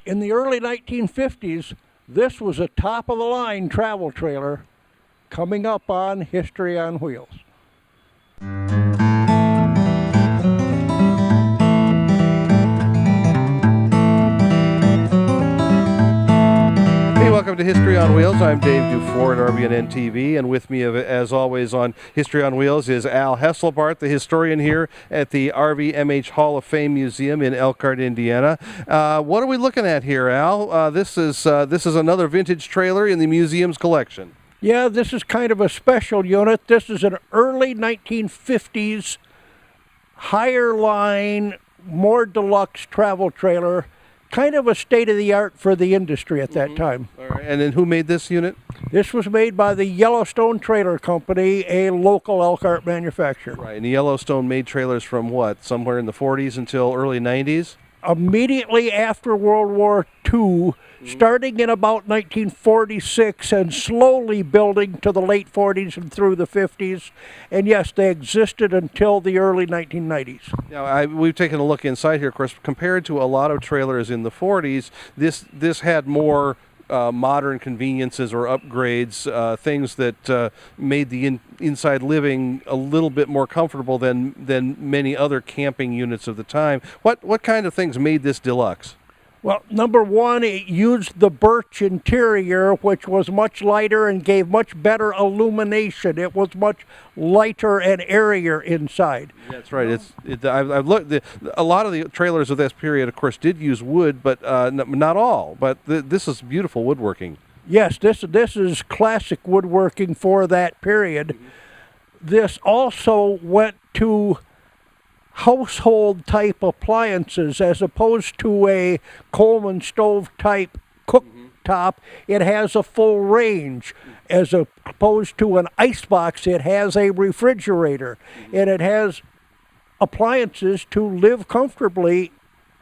in the early 1950s, this was a top-of-the-line travel trailer coming up on History on Wheels. Hey, welcome to History on Wheels. I'm Dave Dufour at RVNN TV, and with me, as always, on History on Wheels is Al Hesselbart, the historian here at the RVMH Hall of Fame Museum in Elkhart, Indiana. What are we looking at here, Al? This is another vintage trailer in the museum's collection. Yeah, this is kind of a special unit. This is an early 1950s, higher line, more deluxe travel trailer. Kind of a state-of-the-art for the industry at that time. All right. And then who made this unit? This was made by the Yellowstone Trailer Company, a local Elkhart manufacturer. Right, and the Yellowstone made trailers from what, somewhere in the 40s until early 90s? Immediately after World War II, starting in about 1946 and slowly building to the late 40s and through the 50s. And yes, they existed until the early 1990s. Now, we've taken a look inside here, of course. Compared to a lot of trailers in the 40s, this had more modern conveniences or upgrades, things that made the inside living a little bit more comfortable than many other camping units of the time. What kind of things made this deluxe? Well, number one, it used the birch interior, which was much lighter and gave much better illumination. It was much lighter and airier inside. That's right. I've looked. A lot of the trailers of this period, of course, did use wood, but not all. But this is beautiful woodworking. Yes, this is classic woodworking for that period. This also went to household type appliances as opposed to a Coleman stove type cooktop. It has a full range. As opposed to an icebox, it has a refrigerator, and it has appliances to live comfortably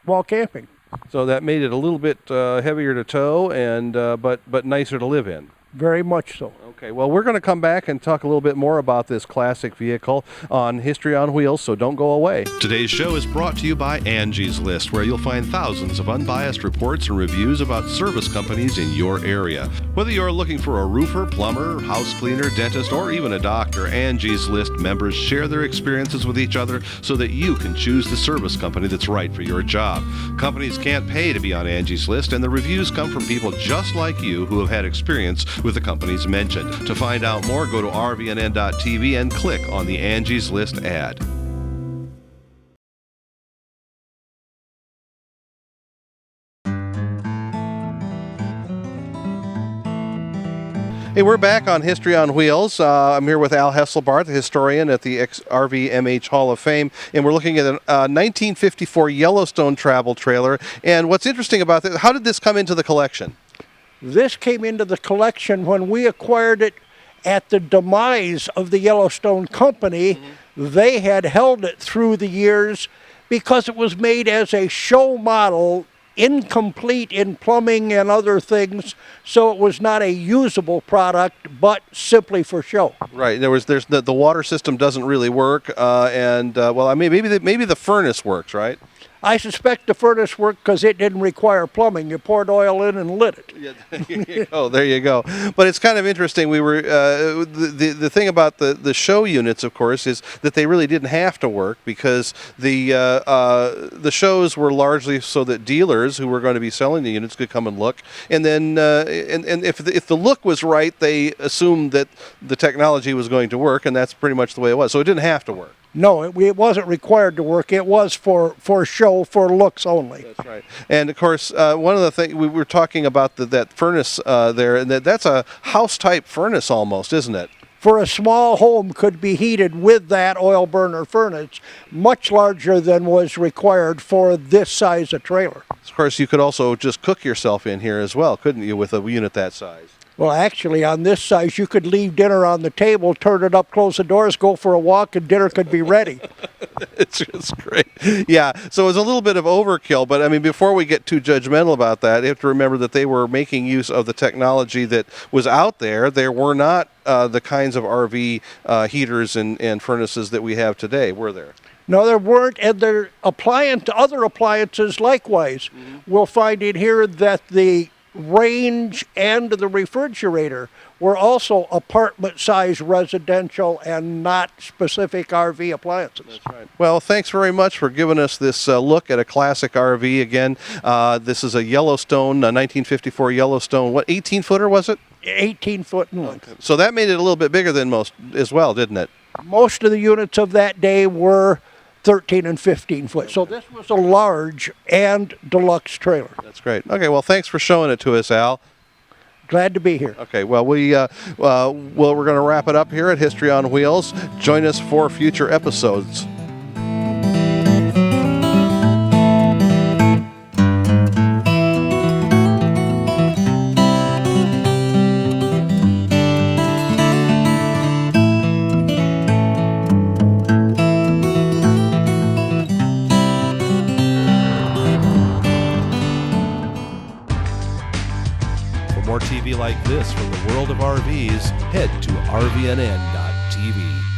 while camping. So that made it a little bit heavier to tow, and but nicer to live in. Very much so. Okay, well, we're going to come back and talk a little bit more about this classic vehicle on History on Wheels, so don't go away. Today's show is brought to you by Angie's List, where you'll find thousands of unbiased reports and reviews about service companies in your area. Whether you're looking for a roofer, plumber, house cleaner, dentist, or even a doctor, Angie's List members share their experiences with each other so that you can choose the service company that's right for your job. Companies can't pay to be on Angie's List, and the reviews come from people just like you who have had experience with the companies mentioned. To find out more, go to RVNN.TV and click on the Angie's List ad. Hey, we're back on History on Wheels. I'm here with Al Hesselbart, the historian at the RVMH Hall of Fame, and we're looking at a 1954 Yellowstone travel trailer. And what's interesting about this, how did this come into the collection? This came into the collection when we acquired it at the demise of the Yellowstone Company. They had held it through the years because it was made as a show model, incomplete in plumbing and other things, so it was not a usable product, but simply for show. Right. There's the water system doesn't really work, well, I mean, maybe the furnace works, right? I suspect the furnace worked because it didn't require plumbing. You poured oil in and lit it. Yeah, there you go. But it's kind of interesting. We were the thing about the show units, of course, is that they really didn't have to work because the shows were largely so that dealers who were going to be selling the units could come and look. And then and if the look was right, they assumed that the technology was going to work, and that's pretty much the way it was. So it didn't have to work. No, it wasn't required to work. It was for show, for looks only. That's right. And of course, one of the things we were talking about that furnace there, and that's a house-type furnace almost, isn't it? For a small home could be heated with that oil burner furnace, much larger than was required for this size of trailer. Of course, you could also just cook yourself in here as well, couldn't you, with a unit that size? Well, actually, on this size, you could leave dinner on the table, turn it up, close the doors, go for a walk, and dinner could be ready. It's just great. Yeah, so it was a little bit of overkill, but I mean, before we get too judgmental about that, you have to remember that they were making use of the technology that was out there. There were not the kinds of RV heaters and furnaces that we have today, were there? No, there weren't, and there other appliances likewise. We'll find in here that the range and the refrigerator were also apartment-sized residential and not specific RV appliances. That's right. Well, thanks very much for giving us this look at a classic RV again. This is a Yellowstone, 1954 Yellowstone. What, 18-footer was it? 18 foot in length. So that made it a little bit bigger than most as well, didn't it? Most of the units of that day were 13 and 15 foot. So this was a large and deluxe trailer. That's great. Okay, well, thanks for showing it to us, Al. Glad to be here. Okay, well, we're going to wrap it up here at History on Wheels. Join us for future episodes. For more TV like this from the world of RVs, head to RVNN.TV.